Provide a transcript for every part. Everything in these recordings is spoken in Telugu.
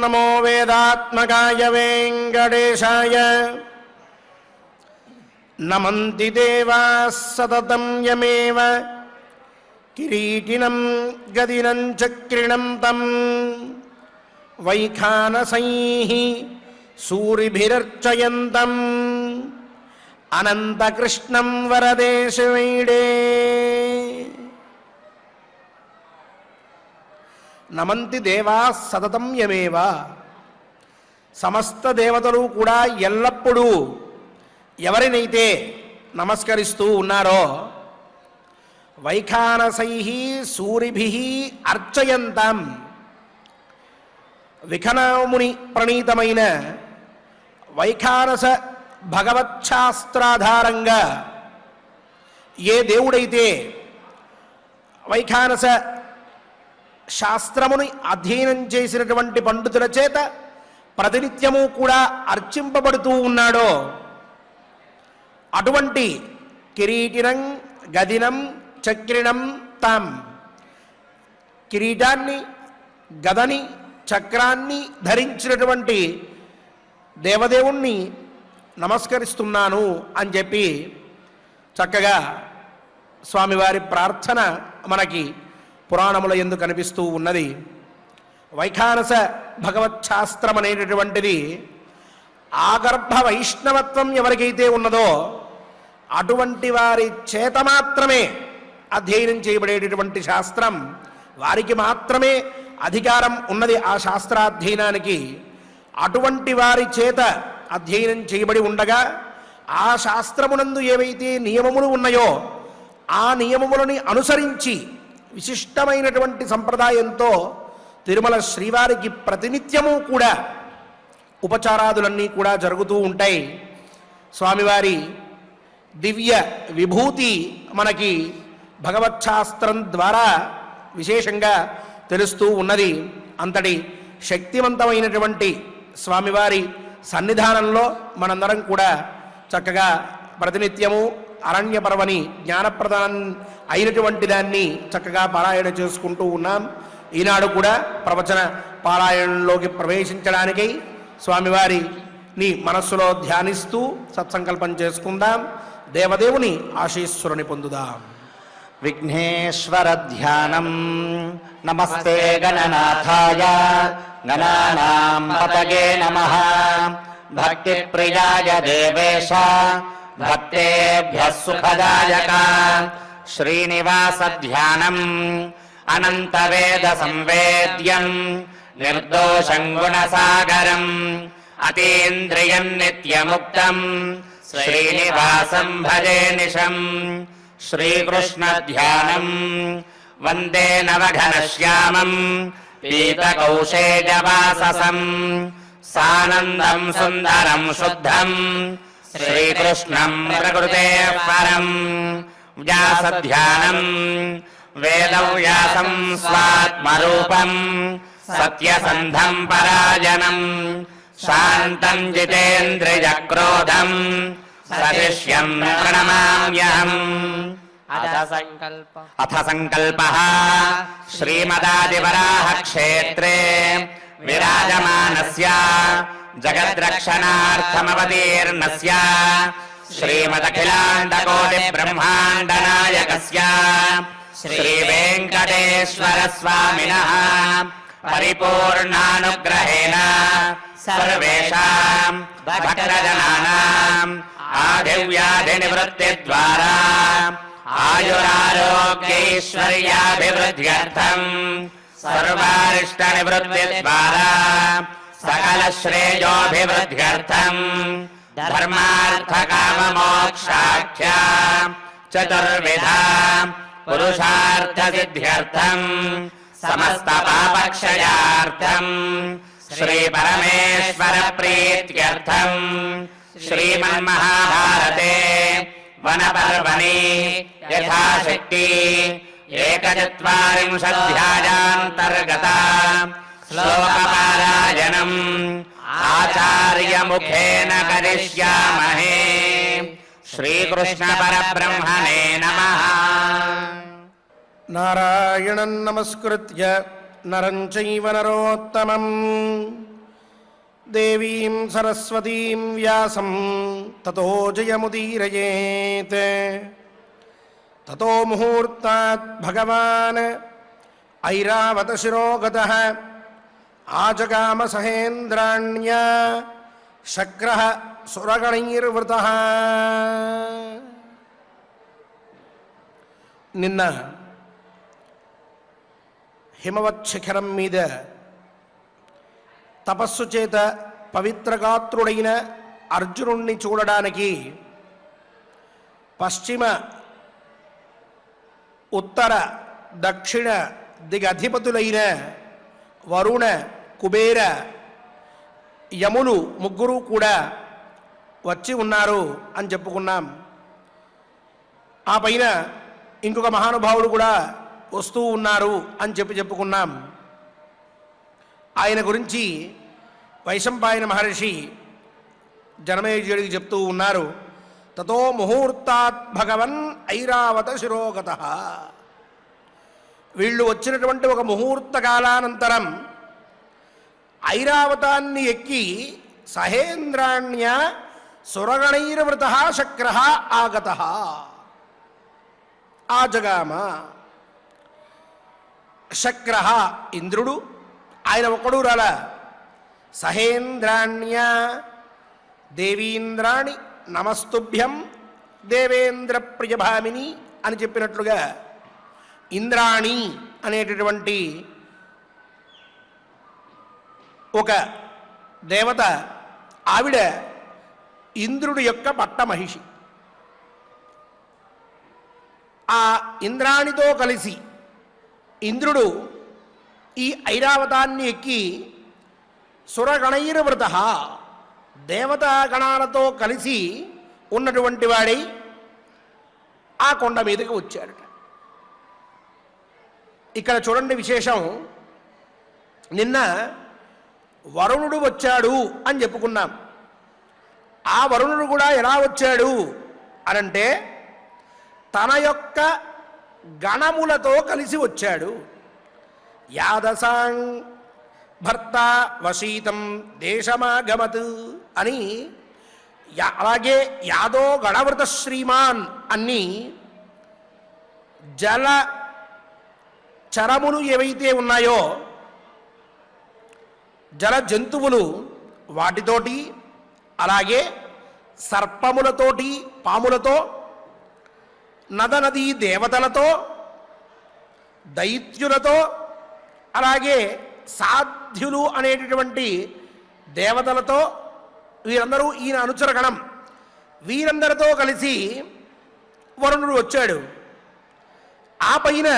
नमो वेदात्मकाय वेङ्कटेशाय नमन्ति देवाः सततं यमेव किरीटिनं गदिनं चक्रिणं तं वैखानसैः सूरिभिरर्चयन्तम् अनन्तकृष्णं वरदेशमीडे నమంతి దేవా సతతం యమేవ. సమస్త దేవతలు కూడా ఎల్లప్పుడూ ఎవరినైతే నమస్కరిస్తూ ఉన్నారో వైఖానసై సూరిభి అర్చయంతం, విఖనాముని ప్రణీతమైన వైఖానస భగవచ్ఛాస్త్రాధారంగా ఏ దేవుడైతే వైఖానస శాస్త్రముని అధ్యయనం చేసినటువంటి పండితుల చేత ప్రతినిత్యము కూడా అర్చింపబడుతూ ఉన్నాడో అటువంటి కిరీటినం గదినం చక్రిణం తాం, కిరీటాన్ని గదని చక్రాన్ని ధరించినటువంటి దేవదేవుణ్ణి నమస్కరిస్తున్నాను అని చెప్పి చక్కగా స్వామివారి ప్రార్థన మనకి పురాణముల యందు కనిపిస్తూ ఉన్నది. వైఖానస భగవచ్ఛాస్త్రం అనేటటువంటిది ఆగర్భ వైష్ణవత్వం ఎవరికైతే ఉన్నదో అటువంటి వారి చేత మాత్రమే అధ్యయనం చేయబడేటటువంటి శాస్త్రం. వారికి మాత్రమే అధికారం ఉన్నది ఆ శాస్త్రాధ్యయనానికి. అటువంటి వారి చేత అధ్యయనం చేయబడి ఉండగా ఆ శాస్త్రమునందు ఏవైతే నియమములు ఉన్నాయో ఆ నియమములని అనుసరించి విశిష్టమైనటువంటి సంప్రదాయంతో తిరుమల శ్రీవారికి ప్రతినిత్యము కూడా ఉపచారాదులన్నీ కూడా జరుగుతూ ఉంటాయి. స్వామివారి దివ్య విభూతి మనకి భగవచ్ఛాస్త్రం ద్వారా విశేషంగా తెలుస్తూ ఉన్నది. అంతటి శక్తివంతమైనటువంటి స్వామివారి సన్నిధానంలో మనందరం కూడా చక్కగా ప్రతినిత్యము అరణ్య పర్వని జ్ఞానప్రదానం అయినటువంటి దాన్ని చక్కగా పారాయణ చేసుకుంటూ ఉన్నాం. ఈనాడు కూడా ప్రవచన పారాయణంలోకి ప్రవేశించడానికై స్వామివారిని మనస్సులో ధ్యానిస్తూ సత్సంకల్పం చేసుకుందాం. దేవదేవుని ఆశీస్సురుని పొందుదాం. విఘ్నేశ్వర ధ్యానం. నమస్తే గణనాథాయ గణానాం పతగే నమః. భక్తి ప్రియాయ దేవేశ భక్తేభ్యః సుఖదాయక. శ్రీనివాస ధ్యానం అనంత వేద సంవేద్యం నిర్దోషం గుణసాగరం అతీంద్రియం నిత్యముక్తం శ్రీనివాసం భజే నిశం. శ్రీకృష్ణ ధ్యానం వందే నవఘనశ్యామం పీతకౌశేజవాససం సానందం సుందరం శుద్ధం శ్రీకృష్ణం ప్రకృతేః పరం. వ్యాసధ్యానం వేదవ్యాసం స్వాత్మరూపం సత్యసంధం పరాజనం శాంతం జితేంద్రియక్రోధం సశిష్యం ప్రణమామ్యహం. అథ సంకల్పః శ్రీమదాదివరాహ క్షేత్రే విరాజమానస్య జగద్రక్షణార్థమవతీర్ణస్య శ్రీమదఖిలాండకోటి బ్రహ్మాండ నాయకస్య శ్రీ వెంకటేశ్వర స్వామినః పరిపూర్ణానుగ్రహేణ సర్వేషాం భక్తజనానాం ఆదివ్యాధి నివృత్తి ద్వారా ఆయురారోగ్యైశ్వర్యాభివృద్ధ్యర్థం సర్వారిష్ట నివృత్తి ద్వారా సకల శ్రేయోభివృద్ధ్యర్థం ధర్మార్థ కామ మోక్షాఖ్య చతుర్విధ పురుషార్థ సిద్ధ్యర్థం సమస్త పాపక్షయార్థం శ్రీ పరమేశ్వర ప్రీత్యర్థం శ్రీమన్మహాభారతే వనపర్వణి యథాశక్తి ఏకచత్వారింశధ్యాయాంతర్గత శ్లోకపారాయణం ఆచార్యముఖేన కరిష్యామహే. శ్రీకృష్ణ పరబ్రహ్మణే నమః. నారాయణం నమస్కృత్య నరం చైవ నరోత్తమం దేవీం సరస్వతీం వ్యాసం తతో జయముదీరయేత్. తతో ముహూర్తాత్ భగవాన్ ఐరావత శిరోగతః ఆజగామ సహేంద్రాణ్య శక్రః సురగణైర్వృతః. నిన్న హిమవత్ శిఖరం మీద తపస్సు చేత పవిత్రగాత్రుడైన అర్జునుణ్ణి చూడడానికి పశ్చిమ ఉత్తర దక్షిణ దిగధిపతులైన వరుణ కుబేర యములు ముగ్గురు కూడా వచ్చి ఉన్నారు అని చెప్పుకున్నాం. ఆ పైన ఇంకొక మహానుభావుడు కూడా వస్తూ ఉన్నారు అని చెప్పుకున్నాం. ఆయన గురించి వైశంపాయన మహర్షి జనమేజయుడికి చెప్తూ ఉన్నారు. తతో ముహూర్తాత్ భగవన్ ఐరావత శిరోగతః. వీళ్ళు వచ్చినటువంటి ఒక ముహూర్త కాలానంతరం ఐరావతాన్ని ఎక్కి సహేంద్రాణ్య సురగణైర్వృతః శక్రః ఆగతః ఆజగామ. శక్రః ఇంద్రుడు, ఆయన ఒక్కడు రాల. సహేంద్రాణ్య దేవీంద్రాణి నమస్తుభ్యం దేవేంద్ర ప్రియభామిని అని చెప్పినట్లుగా ఇంద్రాణి అనేటటువంటి ఒక దేవత, ఆవిడ ఇంద్రుడి యొక్క పట్టమహిషి. ఆ ఇంద్రాణితో కలిసి ఇంద్రుడు ఈ ఐరావతాన్ని ఎక్కి సురగణైర్వృతః దేవతాగణాలతో కలిసి ఉన్నటువంటి వాడై ఆ కొండ మీదకి వచ్చాడట. ఇక్కడ చూడండి విశేషం. నిన్న వరుణుడు వచ్చాడు అని చెప్పుకున్నాం. ఆ వరుణుడు కూడా ఎలా వచ్చాడు అనంటే తన యొక్క గణములతో కలిసి వచ్చాడు. యాదసాంగ్ భర్త వశీతం దేశమాగమత్ అని, అలాగే యాదో గణవృత శ్రీమాన్ అన్ని జల చరములు ఏవైతే ఉన్నాయో జల జంతువులు వాటితోటి, అలాగే సర్పములతోటి పాములతో, నదనదీ దేవతలతో, దైత్యులతో, అలాగే సాధ్యులు అనేటటువంటి దేవతలతో, వీరందరూ ఈయన అనుచరగణం, వీరందరితో కలిసి వరుణుడు వచ్చాడు. ఆ పైన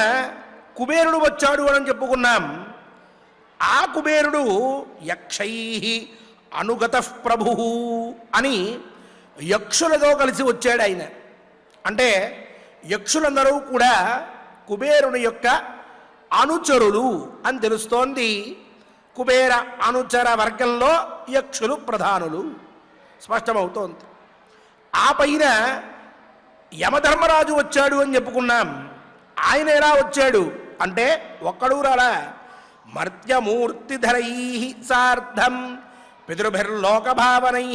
కుబేరుడు వచ్చాడు అని చెప్పుకున్నాం. ఆ కుబేరుడు యక్షై అనుగత ప్రభు అని యక్షులతో కలిసి వచ్చాడు ఆయన. అంటే యక్షులందరూ కూడా కుబేరుని యొక్క అనుచరులు అని తెలుస్తోంది. కుబేర అనుచర వర్గంలో యక్షులు ప్రధానులు స్పష్టమవుతోంది. ఆ పైన యమధర్మరాజు వచ్చాడు అని చెప్పుకున్నాం. ఆయన ఎలా వచ్చాడు అంటే ఒక్కడు రాలా. మర్త్యమూర్తిధరై సార్ధం పితృభిర్లోకభావనై,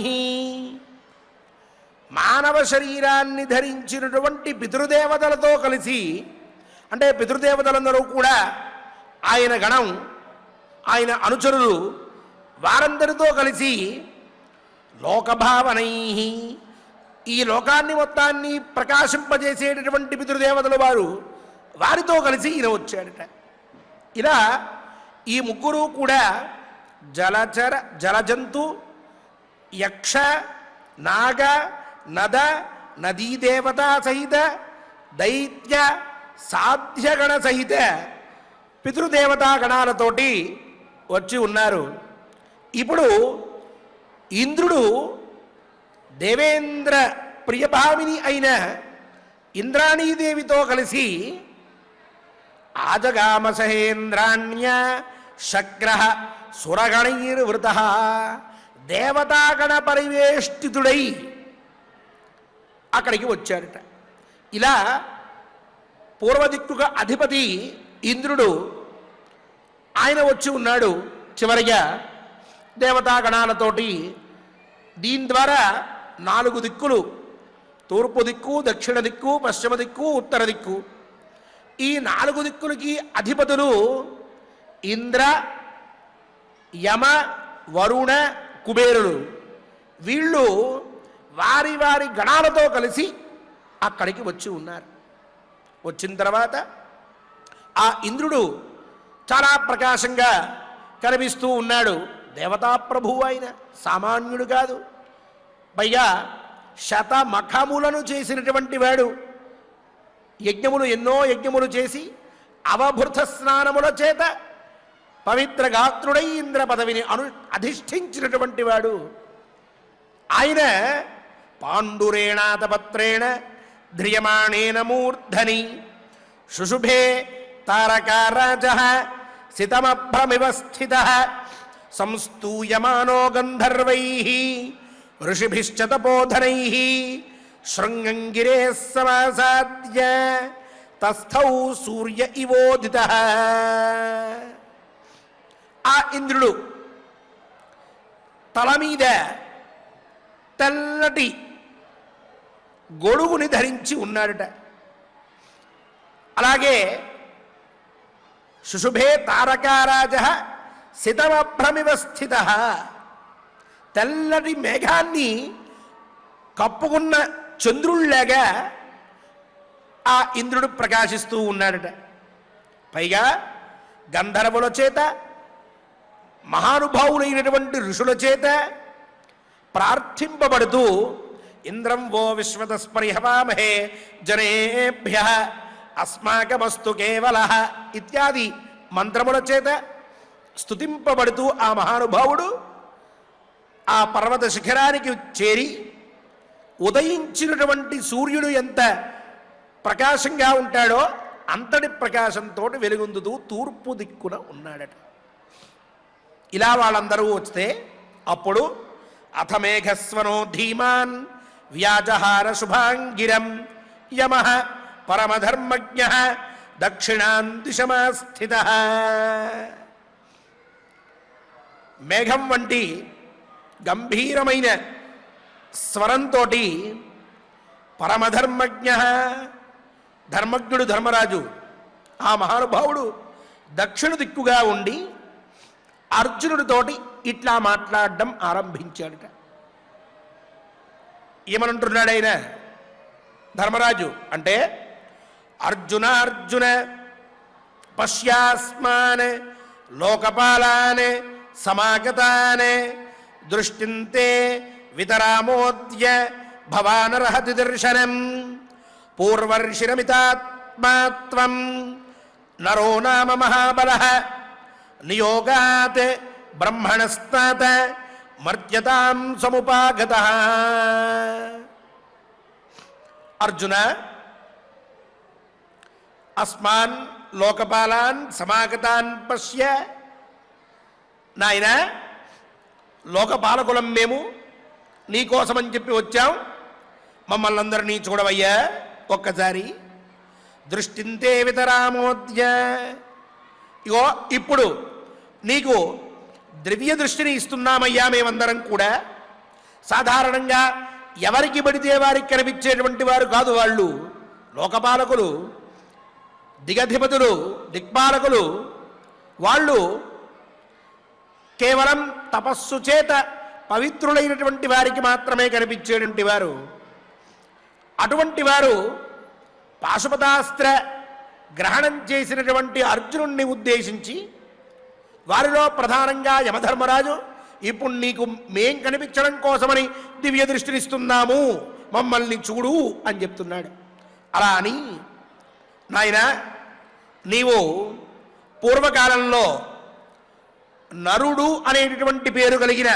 మానవ శరీరాన్ని ధరించినటువంటి పితృదేవతలతో కలిసి, అంటే పితృదేవతలందరూ కూడా ఆయన గణం, ఆయన అనుచరులు, వారందరితో కలిసి లోకభావనై, ఈ లోకాన్ని మొత్తాన్ని ప్రకాశింపజేసేటటువంటి పితృదేవతలు వారు, వారితో కలిసి ఈయన వచ్చాడట. ఇలా ఈ ముగ్గురు కూడా జలచర జలజంతు యక్ష నాగ నద నదీదేవత సహిత దైత్య సాధ్యగణ సహిత పితృదేవతా గణాలతోటి వచ్చి ఉన్నారు. ఇప్పుడు ఇంద్రుడు దేవేంద్ర ప్రియభామిని అయిన ఇంద్రాణీదేవితో కలిసి ఆజగామ సహేంద్రాణ్య శక్రః సురగణైర్వృతః దేవతాగణ పరివేష్టితుడై అక్కడికి వచ్చాడట. ఇలా పూర్వదిక్కుగా అధిపతి ఇంద్రుడు ఆయన వచ్చి ఉన్నాడు. చివరిగా దేవతాగణాలతోటి. దీని ద్వారా 4 దిక్కులు, తూర్పు దిక్కు, దక్షిణ దిక్కు, పశ్చిమ దిక్కు, ఉత్తర దిక్కు, ఈ 4 దిక్కులకి అధిపతులు ఇంద్ర, యమ, వరుణ, కుబేరులు. వీళ్ళు వారి వారి గణాలతో కలిసి అక్కడికి వచ్చి ఉన్నారు. వచ్చిన తర్వాత ఆ ఇంద్రుడు చాలా ప్రకాశంగా కనిపిస్తూ ఉన్నాడు. దేవతా ప్రభువు ఆయన, సామాన్యుడు కాదు. పైగా శతమఖములను చేసినటువంటి వాడు. ఎన్నో యజ్ఞములు చేసి అవభృత స్నానముల చేత పవిత్ర గాత్రుడై ఇంద్ర పదవిని అధిష్ఠించినటువంటి వాడు ఆయన. పాండురేణాతపత్రేణ ధ్రియమాణేన మూర్ధని శుశుభే తారకారాజః సితమభ్రమివ స్థితః సంస్తూయమానో గంధర్వైః ఋషిభిశ్చ తపోధనైః శృంగంగిరేః సమాసాద్య తస్థౌ సూర్య ఇవోదితః. ఆ ఇంద్రుడు తల మీద తెల్లటి గొడుగుని ధరించి ఉన్నాడట. అలాగే శుశుభే తారకారాజః సితమభ్రమివ స్థితః, తెల్లటి మేఘాన్ని కప్పుకున్న చంద్రుల్లాగా ఆ ఇంద్రుడు ప్రకాశిస్తూ ఉన్నాడట. పైగా గంధర్వుల చేత, మహానుభావులైనటువంటి ఋషుల చేత ప్రార్థింపబడుతూ ఇంద్రం వో విశ్వతస్పరిహవామహే జనేభ్యః అస్మాకమస్తు కేవలః ఇత్యాది మంత్రముల చేత స్తుతింపబడుతూ ఆ మహానుభావుడు ఆ పర్వత శిఖరానికి చేరి ఉదయించినటువంటి సూర్యుడు ఎంత ప్రకాశంగా ఉంటాడో అంతటి ప్రకాశంతో వెలుగొందుతూ తూర్పు దిక్కున ఉన్నాడట. ఇలా వాళ్ళందరూ వస్తే అప్పుడు అథ మేఘస్వనో ధీమాన్ వ్యాజహార శుభాంగిరం యమః పరమధర్మజ్ఞః దక్షిణాం దిశమాస్థితః. మేఘం వంటి గంభీరమైన స్వరంతో పరమధర్మజ్ఞ, ధర్మజ్ఞుడు ధర్మరాజు, ఆ మహానుభావుడు దక్షిణ దిక్కుగా ఉండి అర్జునుడితోటి ఇట్లా మాట్లాడడం ఆరంభించాడట. ఏమనంటున్నాడు ఆయన ధర్మరాజు అంటే, అర్జున అర్జున పశ్యాస్మాన్ లోకపాలాన్ సమాగతాన్ దృష్టింతే వితరామోద్య భవానర్హతి దర్శనం పూర్వర్షిరమితాత్మాత్వం నరో నామ మహాబలః నియోగాత్ బ్రహ్మణస్తాత మర్త్యతాం సముపాగతః. అర్జున, అస్మాన్ లోకపాలాన్ సమాగతాన్ పశ్య. నాయన, లోకపాలకులం మేము, నీకోసమని చెప్పి వచ్చాం, మమ్మల్ని అందరినీ చూడవయ్యా ఒక్కసారి. దృష్టింతే వితరామోద్య. ఇగో ఇప్పుడు నీకు ద్రవ్య దృష్టిని ఇస్తున్నామయ్యా మేమందరం కూడా. సాధారణంగా ఎవరికి పడితే వారికి కనిపించేటువంటి వారు కాదు వాళ్ళు. లోకపాలకులు, దిగధిపతులు, దిక్పాలకులు. వాళ్ళు కేవలం తపస్సు చేత పవిత్రులైనటువంటి వారికి మాత్రమే కనిపించేటువంటి వారు. అటువంటి వారు పాశుపతాస్త్ర గ్రహణం చేసినటువంటి అర్జునుణ్ణి ఉద్దేశించి, వారిలో ప్రధానంగా యమధర్మరాజు ఇప్పుడు నీకు మేం కనిపించడం కోసమని దివ్య దృష్టినిస్తున్నాము, మమ్మల్ని చూడు అని చెప్తున్నాడు. అలా అని, నాయన, నీవు పూర్వకాలంలో నరుడు అనేటటువంటి పేరు కలిగిన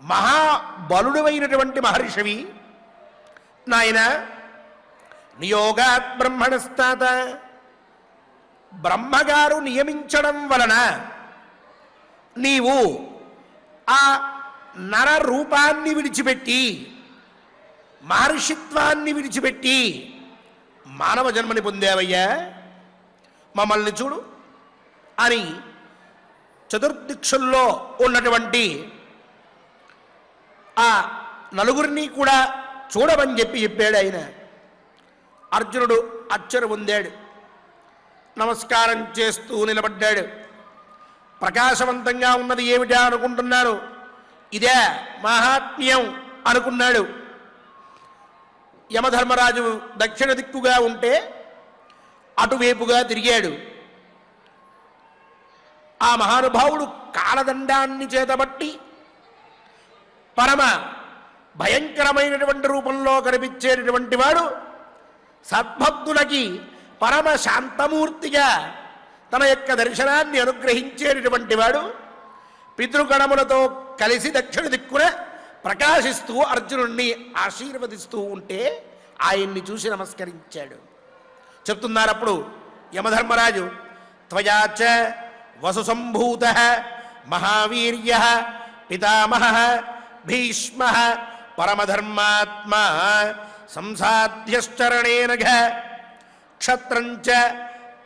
మహాబలుడైనటువంటి మహర్షివి. నాయన, నియోగాత్ బ్రహ్మణస్తాత, బ్రహ్మగారు నియమించడం వలన నీవు ఆ నర రూపాన్ని విడిచిపెట్టి, మహర్షిత్వాన్ని విడిచిపెట్టి మానవ జన్మని పొందావయ్యా, మమ్మల్ని చూడు అని చతుర్దిక్షుల్లో ఉన్నటువంటి ఆ నలుగురిని కూడా చూడమని చెప్పాడు ఆయన. అర్జునుడు అచ్చరు పొందాడు, నమస్కారం చేస్తూ నిలబడ్డాడు. ప్రకాశవంతంగా ఉన్నది ఏమిటా అనుకుంటున్నాను, ఇదే మహాత్మ్యం అనుకున్నాడు. యమధర్మరాజు దక్షిణ దిక్కుగా ఉంటే అటువైపుగా తిరిగాడు. ఆ మహానుభావుడు కాలదండాన్ని చేతబట్టి పరమ భయంకరమైనటువంటి రూపంలో కనిపించేటటువంటి వాడు సద్భక్తులకి పరమ శాంతమూర్తిగా తన యొక్క దర్శనాన్ని అనుగ్రహించేటటువంటి వాడు పితృగణములతో కలిసి దక్షిణ దిక్కున ప్రకాశిస్తూ అర్జునుణ్ణి ఆశీర్వదిస్తూ ఉంటే ఆయన్ని చూసి నమస్కరించాడు. చెప్తున్నారప్పుడు యమధర్మరాజు, త్వయాచ వసు సంభూత మహావీర్య పితామహ భీష్మ పరమధర్మాత్మా సంసాధ్యశ్చరణేనఘ క్షత్రంచ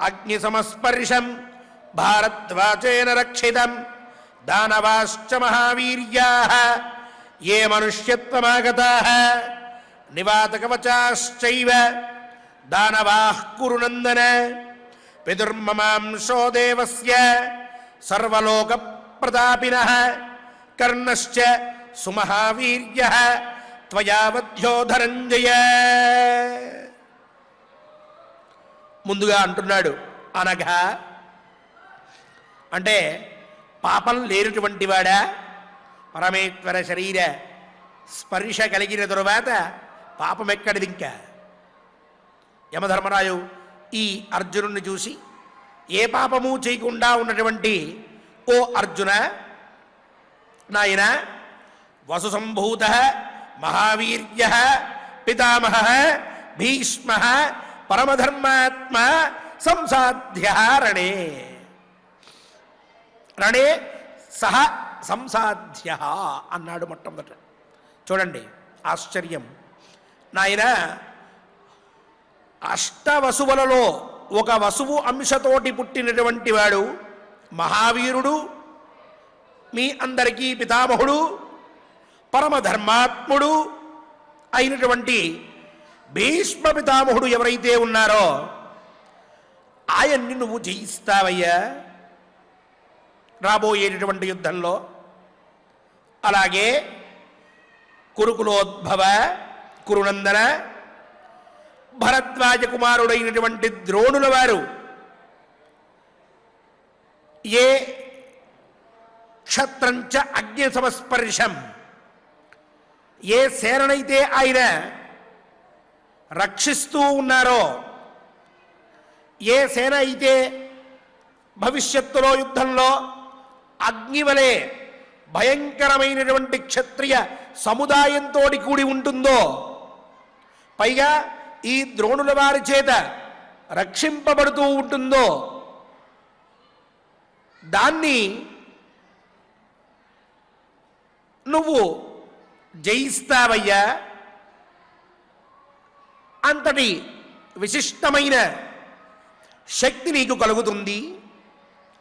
అగ్నిసమస్పర్శం భారద్వాచేన రక్షితం దానవాశ్చ మహావీర్యాః ఏ మనుష్యత్వమాగతాః నివాతకవచాశ్చైవ దానవాః కురు నందన పితుర్మమాంసో దేవస్య సర్వలోక ప్రతాపినః కర్ణశ్చ సుమహావీర్యః త్వయా వధ్యో ధనంజయ. ముందుగా అంటున్నాడు, అనగా అంటే పాపం లేనటువంటి వాడా, పరమేశ్వర శరీర స్పర్శ కలిగిన తరువాత పాపం ఎక్కడిది ఇంకా. యమధర్మరాజు ఈ అర్జునుడిని చూసి, ఏ పాపము చేయకుండా ఉన్నటువంటి ఓ అర్జున, నాయన వసు సంభూత మహావీర్య పితామహ భీష్మ పరమధర్మాత్మ సంసాధ్య రణే రణే సహ సంసాధ్య అన్నాడు మొట్టమొదట. చూడండి ఆశ్చర్యం. నాయన అష్టవసువులలో ఒక వసువు అంశతోటి పుట్టినటువంటి వాడు మహావీరుడు, మీ అందరికీ పితామహుడు, పరమధర్మాత్ముడు అయినటువంటి భీష్మ పితామహుడు ఎవరైతే ఉన్నారో ఆయన్ని నువ్వు జయిస్తావయ్యా రాబోయేటటువంటి యుద్ధంలో. అలాగే కురుకులోద్భవ కురునందన భరద్వాజ కుమారుడైనటువంటి ద్రోణుల వారు ఏ క్షత్రంచ అగ్ని సమస్పర్శం, ఏ సేననైతే ఆయన రక్షిస్తూ ఉన్నారో, ఏ సేన అయితే భవిష్యత్తులో యుద్ధంలో అగ్నివలే భయంకరమైనటువంటి క్షత్రియ సముదాయంతో కూడి ఉంటుందో, పైగా ఈ ద్రోణుల వారి చేత రక్షింపబడుతూ ఉంటుందో, దాన్ని నువ్వు జయిస్తావయ్యా. అంతటి విశిష్టమైన శక్తి నీకు కలుగుతుంది.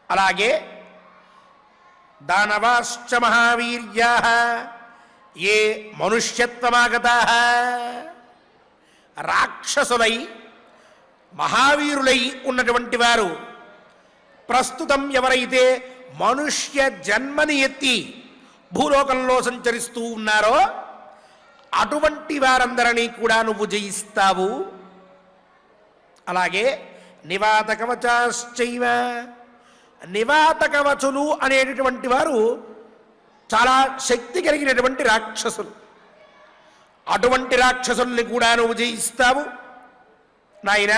అలాగే దానవాశ్చ మహావీర్యాః ఏ మనుష్యత్వమాగతాః రాక్షసులై మహావీరులై ఉన్నటువంటి వారు ప్రస్తుతం ఎవరైతే మనుష్య జన్మని ఎత్తి భూలోకంలో సంచరిస్తూ ఉన్నారో అటువంటి వారందరినీ కూడా నువ్వు జయిస్తావు. అలాగే నివాతకవచాశ్చైవ, నివాతకవచులు అనేటటువంటి వారు చాలా శక్తి కలిగినటువంటి రాక్షసులు. అటువంటి రాక్షసుల్ని కూడా నువ్వు జయిస్తావు నాయన.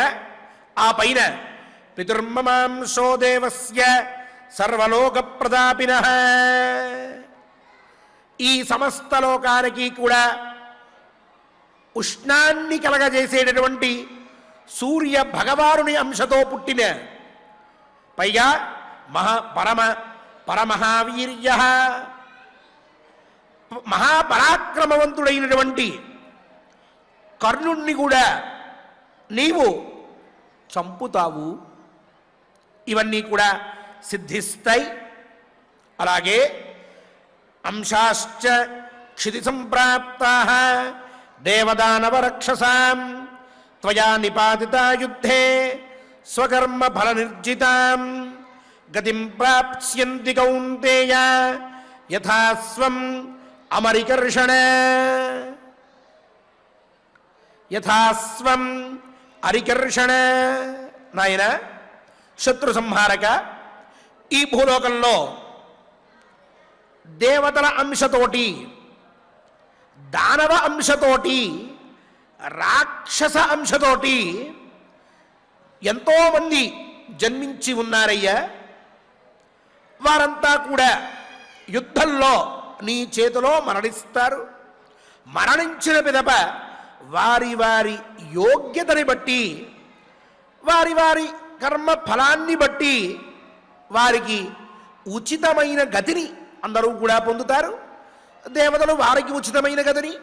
ఆ పైన పితుర్మమాంసో దేవస్య సర్వలోక ప్రతాపినః, ఈ సమస్త లోకానికి కూడా ఉష్ణాన్ని కలగజేసేటటువంటి సూర్య భగవానుని అంశతో పుట్టిన, పైగా పరమహావీర్య మహాపరాక్రమవంతుడైనటువంటి కర్ణుణ్ణి కూడా నీవు చంపుతావు. ఇవన్నీ కూడా సిద్ధిస్తాయి. అలాగే అంశాశ్చ క్షితి సంప్రాప్తా దేవదానవ రక్షసాం త్వయా నిపాతితా యుద్ధే స్వకర్మ ఫల నిర్జితాం గతిం ప్రాప్స్యంతి కౌంతేయ యథా స్వం అమరికర్షణ యథా స్వం అరికర్షణ. నాయన శత్రు సంహారక, ఈ భూలోకంలో దేవతల అంశతోటి, దానవ అంశతోటి, రాక్షస అంశతోటి ఎంతోమంది జన్మించి ఉన్నారయ్యా. వారంతా కూడా యుద్ధంలో నీ చేతిలో మరణిస్తారు. మరణించిన పిదప వారి వారి యోగ్యతని బట్టి, వారి వారి కర్మ ఫలాన్ని బట్టి వారికి ఉచితమైన గతిని అందరూ కూడా పొందుతారు. దేవతలు వారికి ఉచితమైన గతిని,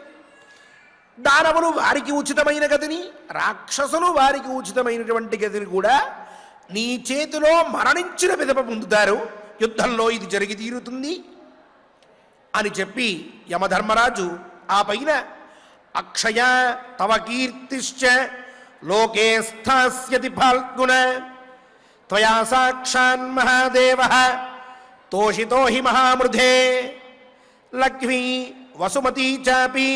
దానవులు వారికి ఉచితమైన గతిని, రాక్షసులు వారికి ఉచితమైనటువంటి గతిని కూడా నీ చేతిలో మరణించిన పిదప పొందుతారు. యుద్ధంలో ఇది జరిగి తీరుతుంది అని చెప్పి యమధర్మరాజు ఆ పైన అక్షయ తవ కీర్తిశ్చ లోకే స్థాస్యతి ఫాల్గుణ త్వయా సాక్షాన్ మహాదేవ తోషితో హి మహామృధే లక్ష్మీ వసుమతీ చాపి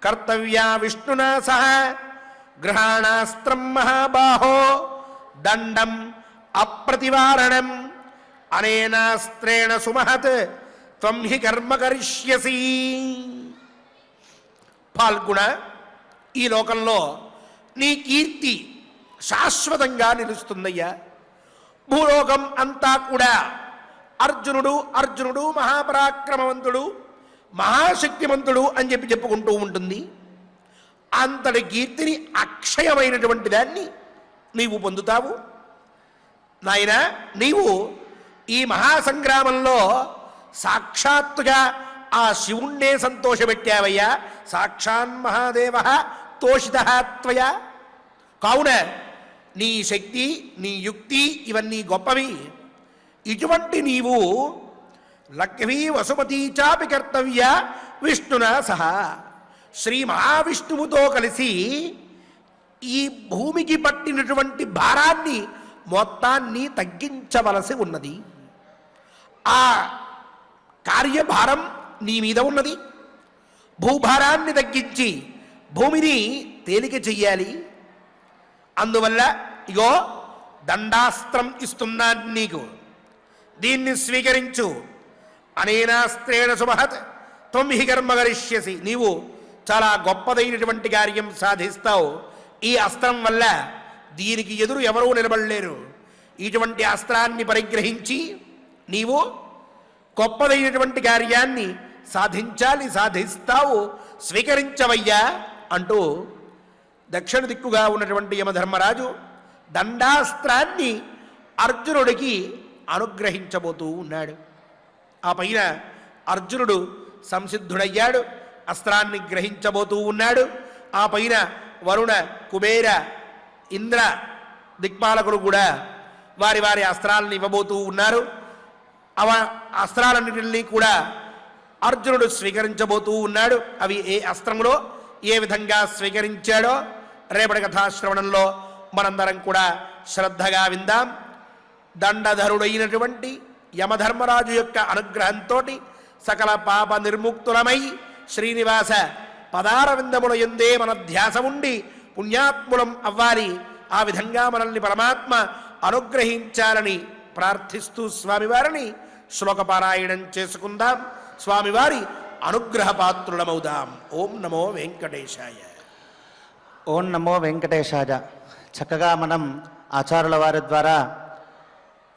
కర్తవ్యా విష్ణునా సహ గృహాణాస్త్రం మహాబాహో దండం అప్రతివారణం అనేనాస్త్రేణ సుమహత్ త్వం హి కర్మ కరిష్యసి. ఫాల్గుణ, ఈ లోకంలో నీ కీర్తి శాశ్వతంగా నిలుస్తుందయ్యా. భూలోకం అంతా కూడా అర్జునుడు మహాపరాక్రమవంతుడు, మహాశక్తిమంతుడు అని చెప్పి చెప్పుకుంటూ ఉంటుంది. అంతటి కీర్తిని అక్షయమైనటువంటి దాన్ని నీవు పొందుతావు. నాయన, నీవు ఈ మహాసంగ్రామంలో సాక్షాత్తుగా ఆ శివుణ్ణే సంతోషపెట్టావయ్యా. సాక్షాన్ మహాదేవ తోషిత త్వయా. కావున నీ శక్తి, నీ యుక్తి ఇవన్నీ గొప్పవి. ఇటువంటి నీవు లక్ష్మీ వసుమతీ చాపి కర్తవ్య విష్ణునా సహా, శ్రీ మహావిష్ణువుతో కలిసి ఈ భూమికి పట్టినటువంటి భారాన్ని మొత్తాన్ని తగ్గించవలసి ఉన్నది. ఆ కార్యభారం నీ మీద ఉన్నది. భూభారాన్ని తగ్గించి భూమిని తేలిక చెయ్యాలి. అందువల్ల ఇగో దండాస్త్రం ఇస్తున్నాను నీకు, దీన్ని స్వీకరించు. అనేనాస్త్రేణ సుమహత్ త్వం హి కర్మ కరిష్యసి. నీవు చాలా గొప్పదైనటువంటి కార్యం సాధిస్తావు. ఈ అస్త్రం వల్ల దీనికి ఎదురు ఎవరూ నిలబడలేరు. ఇటువంటి అస్త్రాన్ని పరిగ్రహించి నీవు గొప్పదైనటువంటి కార్యాన్ని సాధించాలి, సాధిస్తావు, స్వీకరించవయ్యా అంటూ దక్షిణ దిక్కుగా ఉన్నటువంటి యమధర్మరాజు దండాస్త్రాన్ని అర్జునుడికి అనుగ్రహించబోతూ ఉన్నాడు. ఆ పైన అర్జునుడు సంసిద్ధుడయ్యాడు, అస్త్రాన్ని గ్రహించబోతూ ఉన్నాడు. ఆ పైన వరుణ, కుబేర, ఇంద్ర దిక్పాలకులు కూడా వారి వారి అస్త్రాలను ఇవ్వబోతూ ఉన్నారు. అస్త్రాలన్నింటినీ కూడా అర్జునుడు స్వీకరించబోతూ ఉన్నాడు. అవి ఏ అస్త్రంలో ఏ విధంగా స్వీకరించాడో రేపటి కథాశ్రవణంలో మనందరం కూడా శ్రద్ధగా విందాం. దండధరుడైనటువంటి యమధర్మరాజు యొక్క అనుగ్రహంతో సకల పాప నిర్ముక్తులమై శ్రీనివాస పదారవిందముల యందే మన ధ్యాస ఉండి పుణ్యాత్ములం అవ్వాలి. ఆ విధంగా మనల్ని పరమాత్మ అనుగ్రహించాలని ప్రార్థిస్తూ స్వామివారిని శ్లోకపారాయణం చేసుకుందాం. స్వామివారి అనుగ్రహ పాత్రులమవుదాం. ఓం నమో వెంకటేశాయ. ఓం నమో వెంకటేశాయ. చక్కగా మనం ఆచార్యుల వారి ద్వారా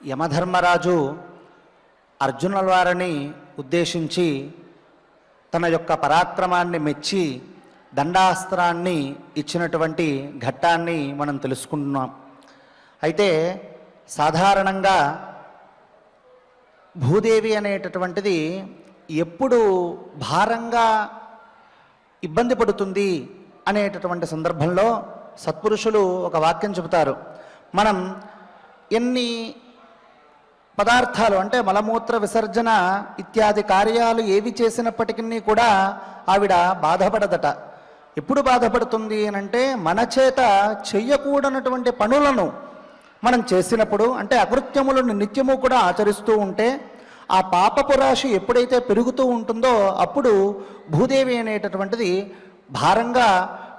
యమధర్మరాజు అర్జునుల వారిని ఉద్దేశించి తన యొక్క పరాక్రమాన్ని మెచ్చి దండాస్త్రాన్ని ఇచ్చినటువంటి ఘట్టాన్ని మనం తెలుసుకుంటున్నాం. అయితే సాధారణంగా భూదేవి అనేటటువంటిది ఎప్పుడు భారంగా ఇబ్బంది పడుతుంది అనేటటువంటి సందర్భంలో సత్పురుషులు ఒక వాక్యం చెబుతారు. మనం ఎన్ని పదార్థాలు అంటే మలమూత్ర విసర్జన ఇత్యాది కార్యాలు ఏవి చేసినప్పటికీ కూడా ఆవిడ బాధపడదట. ఎప్పుడు బాధపడుతుంది అనంటే మన చేత చెయ్యకూడనటువంటి పనులను మనం చేసినప్పుడు, అంటే అకృత్యములను నిత్యము కూడా ఆచరిస్తూ ఉంటే ఆ పాపపు రాశి ఎప్పుడైతే పెరుగుతూ ఉంటుందో అప్పుడు భూదేవి అనేటటువంటిది భారంగా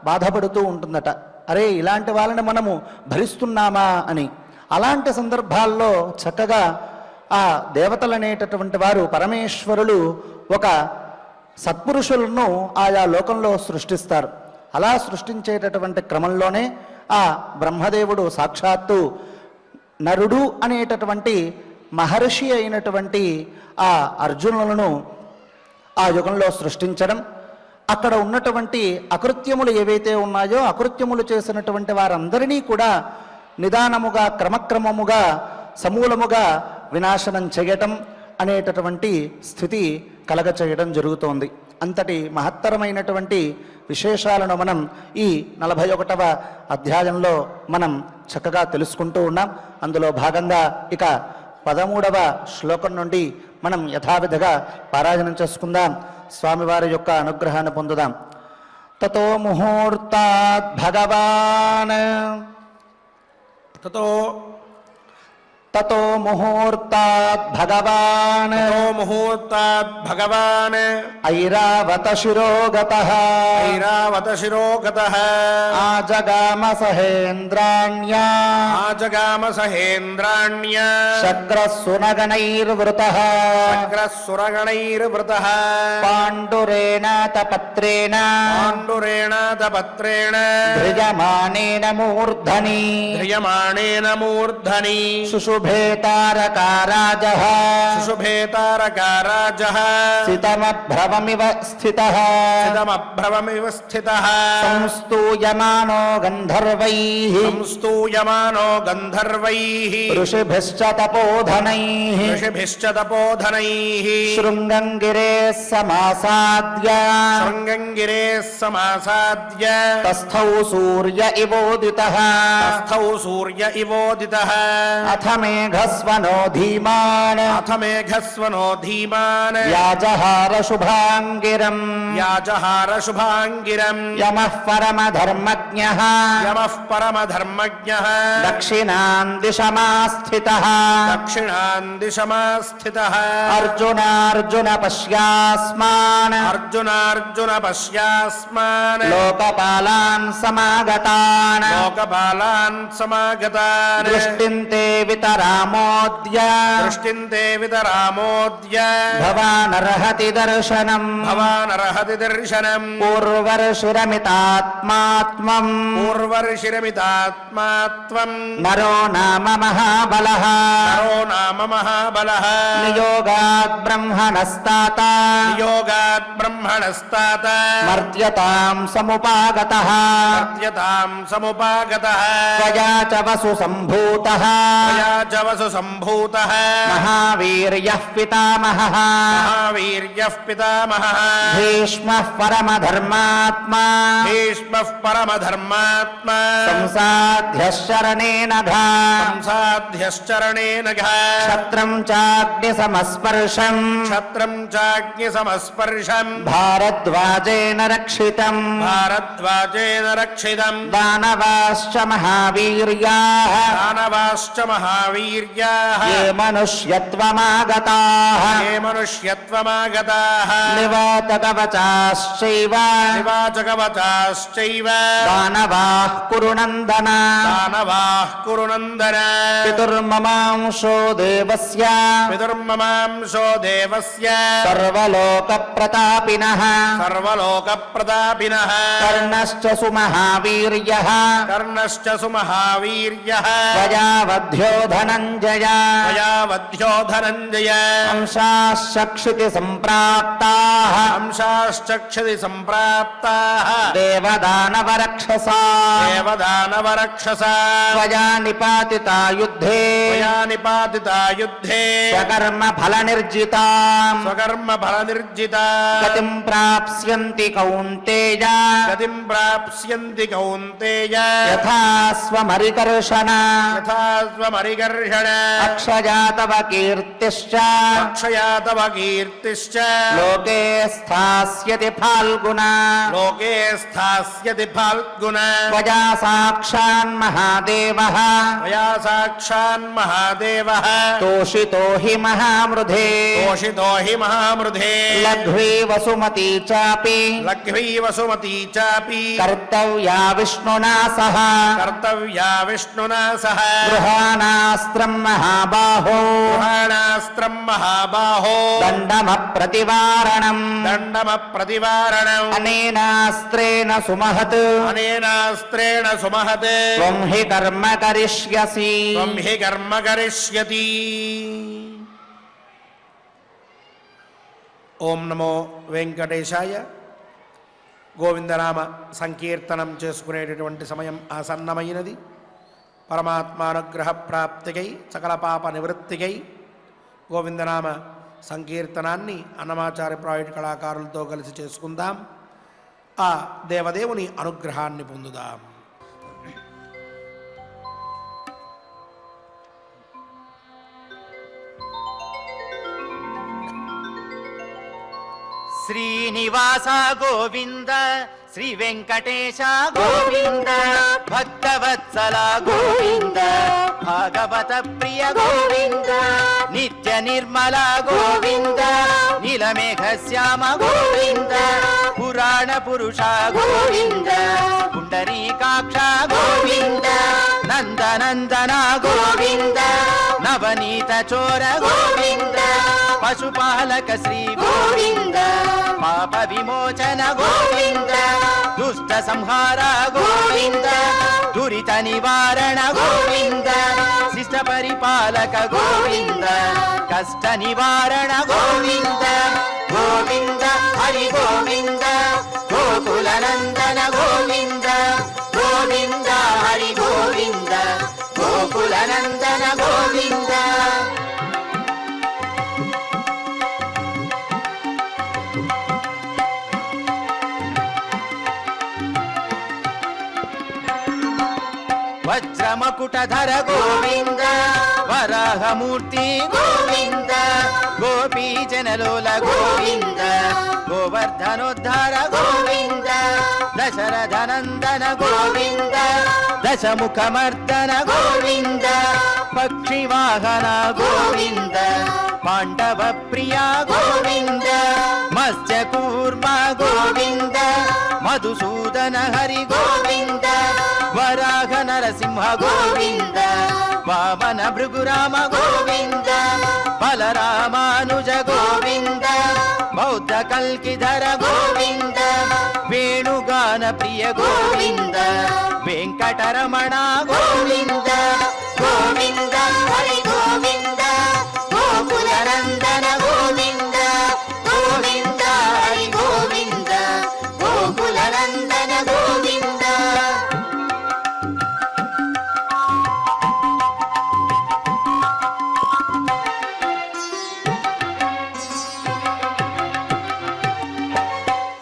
బాధపడుతూ ఉంటుందట. అరే ఇలాంటి వాళ్ళని మనము భరిస్తున్నామా అని. అలాంటి సందర్భాల్లో చక్కగా ఆ దేవతలు అనేటటువంటి వారు పరమేశ్వరులు ఒక సత్పురుషులను ఆయా లోకంలో సృష్టిస్తారు. అలా సృష్టించేటటువంటి క్రమంలోనే ఆ బ్రహ్మదేవుడు సాక్షాత్తు నరుడు అనేటటువంటి మహర్షి అయినటువంటి ఆ అర్జునులను ఆ యుగంలో సృష్టించడం, అక్కడ ఉన్నటువంటి అకృత్యములు ఏవైతే ఉన్నాయో అకృత్యములు చేసినటువంటి వారందరినీ కూడా నిదానముగా క్రమక్రమముగా సమూలముగా వినాశనం చేయటం అనేటటువంటి స్థితి కలగచేయడం జరుగుతోంది. అంతటి మహత్తరమైనటువంటి విశేషాలను మనం ఈ 41వ అధ్యాయంలో మనం చక్కగా తెలుసుకుంటూ ఉన్నాం. అందులో భాగంగా ఇక 13వ శ్లోకం నుండి మనం యథావిధిగా పారాయణం చేసుకుందాం. స్వామివారి యొక్క అనుగ్రహాన్ని పొందుదాం. తతో ముహూర్తాత్ భగవాన్ తతో ముహూర్తాత్ భగవాన్ ఐరావత శిరోగతః ఆజగామ సహేంద్రాణ్యా శక్రస్సునగణైర్వృతః పాండురేణ తపత్రేణ ధ్రియమాణేన మూర్ధని శుశుభేతారకారాజః సితమభ్రవమివ స్థితః సంస్తూయమానో గంధర్వైః ఋషిభిశ్చ తపోధనైః శృంగం గిరేః సమాసాద్య తస్థౌ సూర్య ఇవోదితః అథ మేఘస్వనో ధీమాన్ వ్యాజహార శుభాంగిరం యమః పరమధర్మజ్ఞః దక్షిణాం దిశమాస్థితః అర్జున పశ్యాస్మాన్ లోకపాలాన్ సమాగతాన్ దృష్టింతే వితరామోద్య భవానర్హతి దర్శనం పూర్వర్షిరమితాత్మాత్మం నరో నామ మహాబలః నియోగాద్ బ్రహ్మణస్తాత మర్త్యతాం సముపాగతః త్వయా చ వసు సంభూతః మహావీర్యః పితామహః భీష్మః పరమధర్మాత్మా సంసాధ్యః శరణేన క్షత్రం చాగ్నిసమస్పర్శం భారద్వాజేన రక్షితం దానవాశ్చ మహావీర్యాః ये मनुष्यत्वमागताः निवातकवचाश्चैव दानवाः कुरु नन्दन पितुर्ममांशो देवस्य सर्वलोकप्रतापिनः कर्णश्च सुमहावीर्यः त्वया वध्यो धनञ्जय अंशाश्चक्षिति सम्प्राप्ताः देवदानवरक्षसा त्वया निपातिता युद्धे स्वकर्म फलनिर्जिताम् गतिं प्राप्स्यन्ति कौन्तेय यथा स्वमरिकर्षण దర్శన అక్షయా తవ కీర్తిశ్చ అక్షయా తవ కీర్తిశ్చ లోకే స్థాస్యతి ఫాల్గుణ లోకే స్థాస్యతి ఫాల్గుణ త్వయా సాక్షాన్ మహాదేవః త్వయా సాక్షాన్ మహాదేవః తోషితో హి మహామృధే తోషితో హి మహామృధే లఘ్వీ వసుమతీ చాపి లఘ్వీ వసుమతీ చాపి కర్తవ్యా విష్ణునా సహ కర్తవ్యా విష్ణునా సహ గృహాణాస్త్రం మహాబాహో పురాణాస్త్రం మహాబాహో దండమప్రతివారణం దండమప్రతివారణం అనేనాస్త్రేణ సుమహత్ అనేనాస్త్రేణ సుమహత్ త్వం హి కర్మ కరిష్యసి త్వం హి కర్మ కరిష్యతి. ఓం నమో వెంకటేశాయ. గోవిందనామ సంకీర్తనం చేసుకునేటటువంటి సమయం ఆసన్నమైనది. పరమాత్మానుగ్రహ ప్రాప్తికై సకల పాప నివృత్తికై గోవిందనామ సంకీర్తనాన్ని అన్నమాచార్య ప్రాజెక్ట్ కళాకారులతో కలిసి చేసుకుందాం. ఆ దేవదేవుని అనుగ్రహాన్ని పొందుదాం. శ్రీనివాస గోవింద శ్రీ వెంకటేశ గోవింద భక్తవత్సల గోవింద భాగవత ప్రియ గోవింద నిత్య నిర్మల గోవింద నీలమేఘ శ్యామ గోవింద పురాణ పురుష గోవింద పుండరీకాక్ష గోవింద నందనందన గోవింద నవనీత చోర గోవింద పశుపాలక శ్రీ గోవింద పాప విమోచన గోవింద దుష్ట సంహార గోవింద దురిత నివారణ గోవింద శిష్ట పరిపాలక గోవింద కష్ట నివారణ గోవింద గోవింద హరి గోవింద గోకుల నందన గోవింద గోవింద హరి గోవింద గోకుల నందన గోవింద. వజ్రమకుటధర గోవింద వరాహమూర్తి గోవింద గోపీ జనలోల గోవింద గోవర్ధనోద్ధార గోవింద దశరథనందన గోవింద దశముఖమర్దన గోవింద పక్షివాహన గోవింద పాండవ ప్రియ గోవింద మత్స్యకూర్మ గోవింద మధుసూదన హరి గోవింద వరాహ నరసింహ గోవింద వామన భృగురామ గోవింద బలరామానుజ గోవింద బౌద్ధ కల్కిధర గోవింద వేణుగాన ప్రియ గోవింద వెంకటరమణ గోవింద గోవింద హరి గోవింద గోకుల నందన గోవింద గోవింద హరి గోవింద గోకుల నందన గోవింద.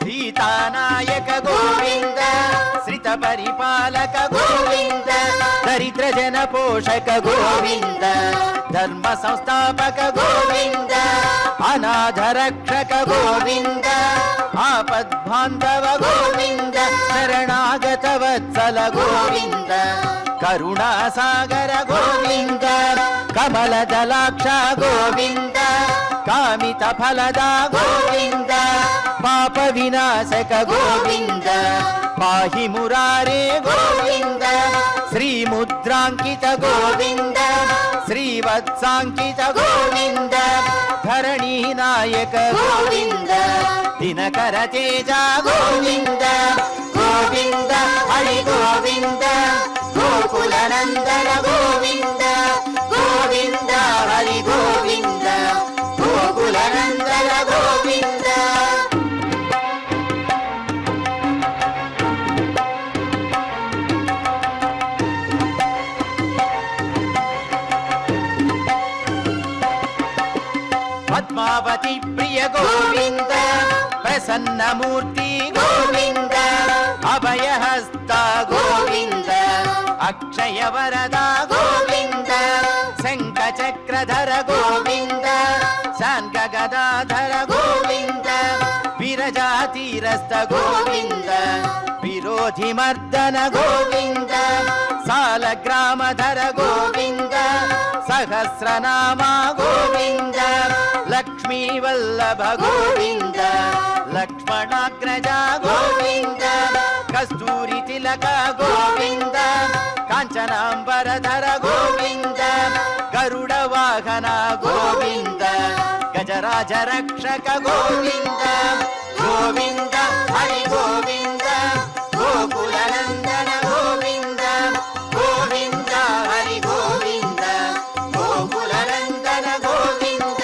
సీతానాయక గోవింద శ్రిత పరిపాలక గోవింద దరిద్ర జన పోషక గోవింద ధర్మ సంస్థాపక గోవింద అనాథ రక్షక గోవింద ఆపద్బాంధవ గోవింద శరణాగత వత్సల గోవింద కరుణాసాగర గోవింద కమల దళాక్ష గోవింద కామిత ఫలద గోవింద పాప వినాశక గోవింద పాహి మురారే గోవింద శ్రీముద్రాంకిత గోవింద శ్రీవత్సాంకిత గోవింద ధరణీ నాయక గోవింద దినకర తేజ గోవింద గోవింద హరి గోవింద గోకుల నందన గోవింద గోవింద హరి గోవింద గోకుల నందన గోవింద. పద్మావతి ప్రియ గోవింద ప్రసన్నమూర్తి గోవింద అభయహస్త గోవింద అక్షయ వరద గోవింద శంఖ చక్రధర గోవింద శాంగ గదాధర గోవింద విరజాతీరస్థ గోవింద విరోధి మర్దన గోవింద సాలగ్రామధర గోవింద సహస్రనామ గోవింద లక్ష్మీ వల్లభ గోవింద లక్ష్మణాగ్రజ గోవింద కస్తూరి తిలక గోవింద కాంచనాంబరధర గోవింద గరుడ వాహన గోవింద గజరాజ రక్షక గోవింద గోవింద హరి గోవింద గోకుల నందన గోవింద గోవింద హరి గోవింద గోకుల నందన గోవింద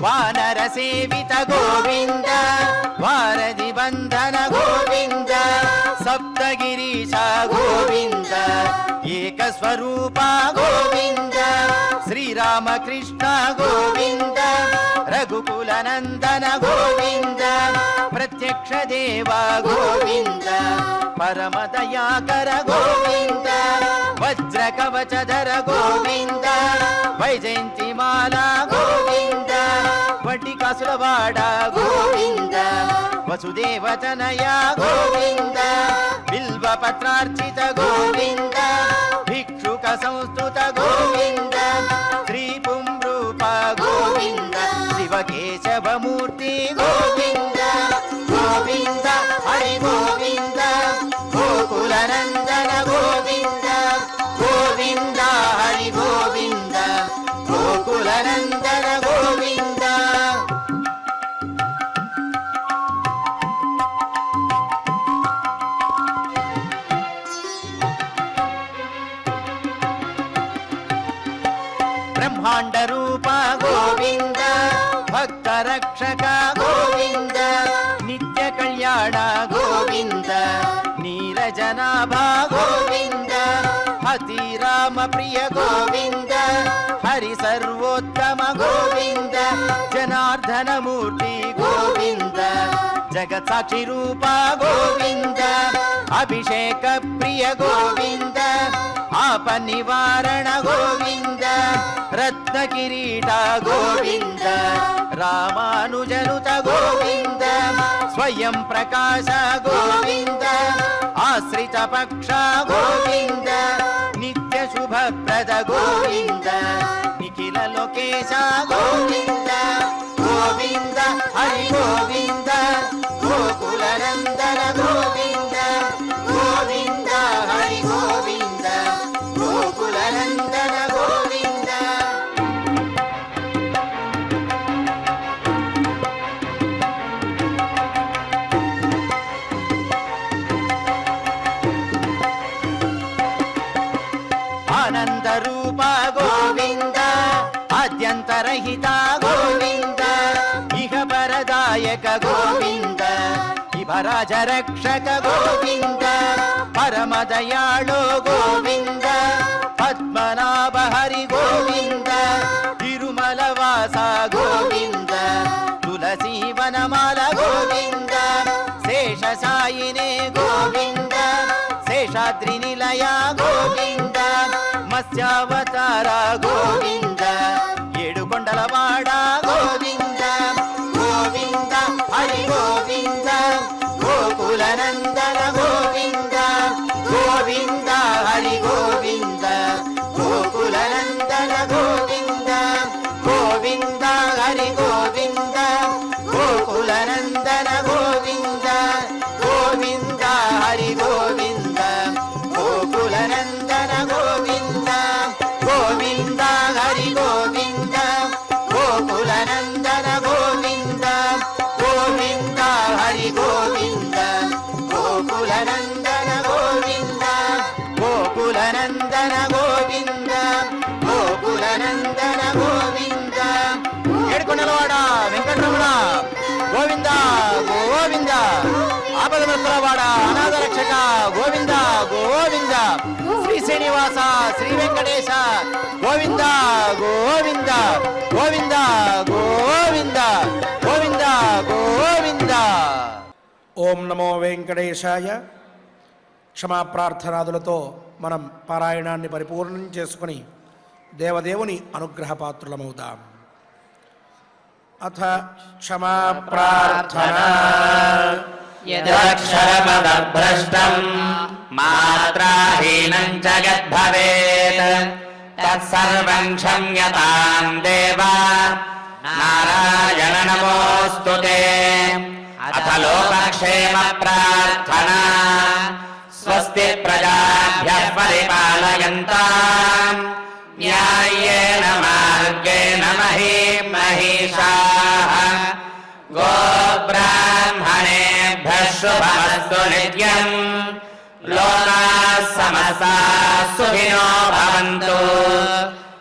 వానర సేవిత గోవింద వారధి బంధన గోవింద సప్తగిరీశ గోవింద ఏకస్వరూప గోవింద శ్రీరామకృష్ణ గోవింద రఘుకుల నందన గోవింద ప్రత్యక్ష దేవ గోవింద పరమదయాకర గోవింద వజ్ర కవచధర గోవింద వైజయంతిమాల గోవింద వటికాసులవాడ గోవింద వసుదేవతనయ గోవింద బిల్వపత్రార్చిత గోవింద భిక్షుక సంస్తుత గోవింద శ్రీ పుంరూప గోవింద శివకేశవమూర్తి గోవింద గోవింద హరి గోవింద గోకుల నందన గోవింద గోవింద హరి గోవింద గోకుల నందన గోవింద బ్రహ్మాండ రూప గోవింద భక్త రక్షక గోవింద నిత్య కళ్యాణ గోవింద నీరజనాభ గోవింద హతి రామ ప్రియ గోవింద హరి సర్వోత్తమ గోవింద జనార్దన మూర్తి గోవింద జగత్ సాక్షి రూప గోవింద అభిషేక ప్రియ గోవింద ఆప నివారణ గోవింద రత్న కిరీట గోవింద రామానుజనుత గోవింద స్వయం ప్రకాశ గోవింద ఆశ్రిత పక్ష గోవింద నిత్య శుభప్రద గోవింద నిఖిల లోకేశ గోవింద గోవింద హరి గోవింద గోకుల నందన గోవింద గోవింద హరి గోవింద గోకుల నందన గోవింద ఆనంద రూప గోవింద ఆద్యంతరహిత గోవింద ఇహ పరదాయక గోవింద ఇభరాజ రక్షక గోవింద పరమదయాళో గోవింద పద్మనాభ హరి గోవింద తిరుమల వాస గోవింద తులసీ వనమాల గోవింద శేష సాయినే గోవింద శేషాద్రి నిలయ గోవింద మత్స్యావతార గోవింద ఏడుకొండలవాడ గోవింద గోవింద హరి గోవింద గోకుల నందన గోవింద గోవింద హరి గోవింద గోకుల నందన గోవింద గోవింద హరి గోవింద గోకుల నందన గోవింద గోవింద హరి గోవింద గోకుల నందన గోవింద గోవింద హరి గోవింద గోకుల నందన గోవింద గోవింద హరి గోవింద గోకుల నందన గోవింద గోకుల నందన గోవింద గోకుల నందన గోవింద ఏడుకొండలవాడ వెంకటరమణ గోవింద గోవింద శ్రీనివాస శ్రీ వెంకటేశ గోవింద గోవింద గోవింద గోవింద గోవింద గోవింద. ఓం నమో వెంకటేశాయ. క్షమా ప్రార్థనాదులతో మనం పారాయణాన్ని పరిపూర్ణం చేసుకుని దేవదేవుని అనుగ్రహ పాత్రులమవుదాం. అథ క్షమా ప్రార్థనా. యదక్షరపదభ్రష్టం మాత్రాహీనం జగద్భవేత్ తత్సర్వం క్షమ్యతాం దేవా నారాయణ నమోస్తుతే. అథ లోకక్షేమ ప్రార్థనా. స్వస్తి ప్రజాభ్యః పరిపాలయంతాం న్యాయేన మార్గేణ మహీం మహిషాః. గోబ్రాహ్మణేభ్యः శుభమస్తు నిత్యం. లోకాः సమస్తాः సుఖినో భవంతు.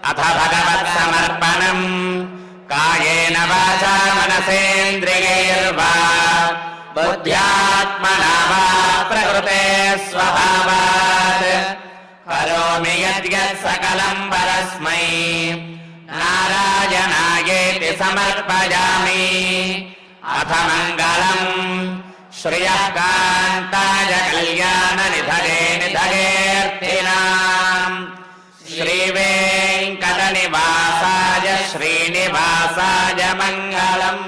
అథ భగవత్సమర్పణం. కాయేన వాచా మనసేంద్రియైర్వా బుద్ధ్యాత్మనా వా ప్రకృతే స్వభావాత్ కరోమి యద్యత్ సకలం పరస్మై నారాయణాయేతి సమర్పయామి. అథ మంగళం శ్రియః కాంతాయ కళ్యాణ నిధయే నిధయేర్థినాం శ్రీవేంకట నివాసాయ శ్రీనివాసాయ మంగళం.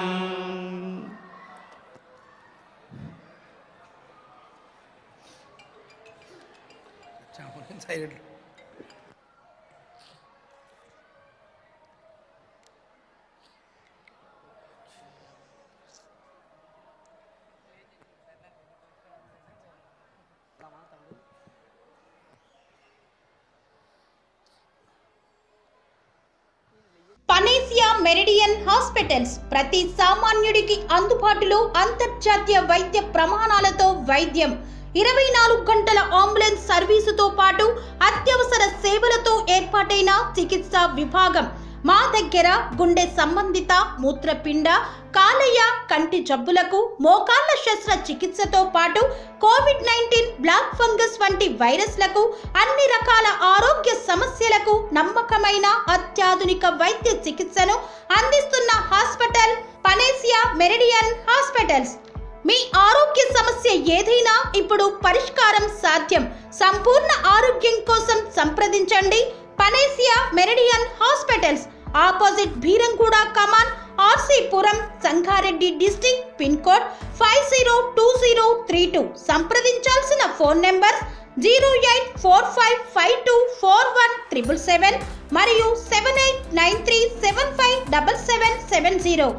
పనేసియా మెరిడియన్ హాస్పిటల్స్ ప్రతి సామాన్యుడికి అందుబాటులో అంతర్జాతీయ వైద్య ప్రమాణాలతో వైద్యం, 24 గంటల అంబులెన్స్ సర్వీసుతో పాటు అత్యవసర సేవలతో ఏర్పాటైన చికిత్సా విభాగం. మా దగ్గర గుండె సంబంధిత, మూత్రపిండ, కాలేయ, కంటి జబ్బులకు, మోకాళ్ల శస్త్ర చికిత్సతో పాటు కోవిడ్-19, బ్లాక్ ఫంగస్ వంటి వైరస్లకు, అన్ని రకాల ఆరోగ్య సమస్యలకు నమ్మకమైన అత్యాధునిక వైద్య చికిత్సను అందిస్తున్న హాస్పిటల్ పనేసియా మెరిడియన్ హాస్పిటల్స్. మీ ఆరోగ్య సమస్య ఏదైనా ఇప్పుడు పరిష్కారం సాధ్యం. సంపూర్ణ ఆరోగ్యం కోసం సంప్రదించండి Panacea Meridian hospitals. Opposite Bheeramguda Kaman, RCPuram, Sangareddy district. Pin code 502032. సంప్రదించాల్సిన ఫోన్ నెంబర్ 0845524177 మరియు 7893757770.